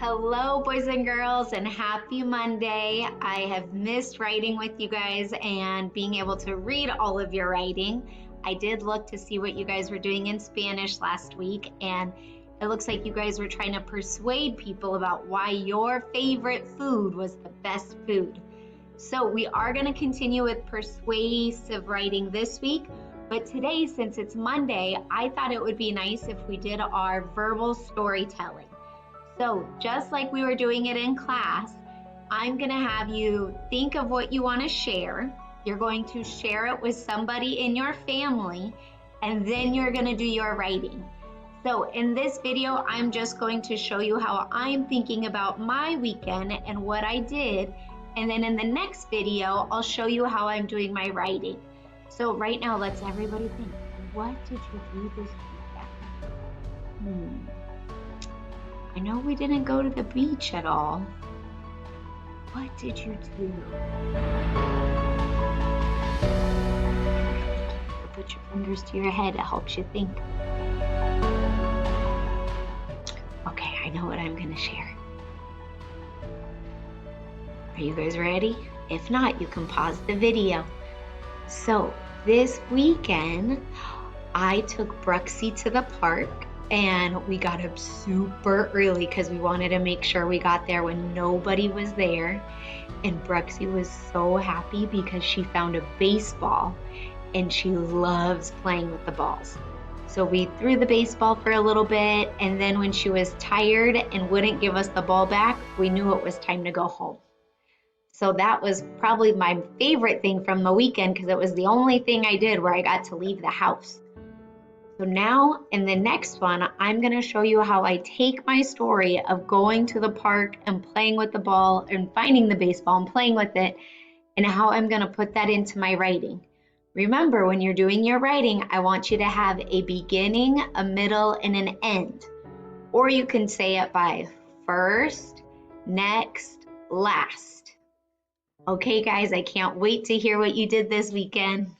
Hello, boys and girls, and happy Monday. I have missed writing with you guys and being able to read all of your writing. I did look to see what you guys were doing in Spanish last week, and it looks like you guys were trying to persuade people about why your favorite food was the best food. So we are going to continue with persuasive writing this week, but today, since it's Monday, I thought it would be nice if we did our verbal storytelling. So just like we were doing it in class, I'm going to have you think of what you want to share. You're going to share it with somebody in your family, and then you're going to do your writing. So in this video, I'm just going to show you how I'm thinking about my weekend and what I did. And then in the next video, I'll show you how I'm doing my writing. So right now, let's everybody think, what did you do this weekend? I know we didn't go to the beach at all. What did you do? Put your fingers to your head, it helps you think. Okay, I know what I'm gonna share. Are you guys ready? If not, you can pause the video. So this weekend, I took Bruxy to the park. And we got up super early because we wanted to make sure we got there when nobody was there. And Bruxy was so happy because she found a baseball and she loves playing with the balls. So we threw the baseball for a little bit, and then when she was tired and wouldn't give us the ball back, we knew it was time to go home. So that was probably my favorite thing from the weekend because it was the only thing I did where I got to leave the house. So now in the next one, I'm going to show you how I take my story of going to the park and playing with the ball and finding the baseball and playing with it, and how I'm going to put that into my writing. Remember, when you're doing your writing, I want you to have a beginning, a middle, and an end. Or you can say it by first, next, last. Okay, guys, I can't wait to hear what you did this weekend.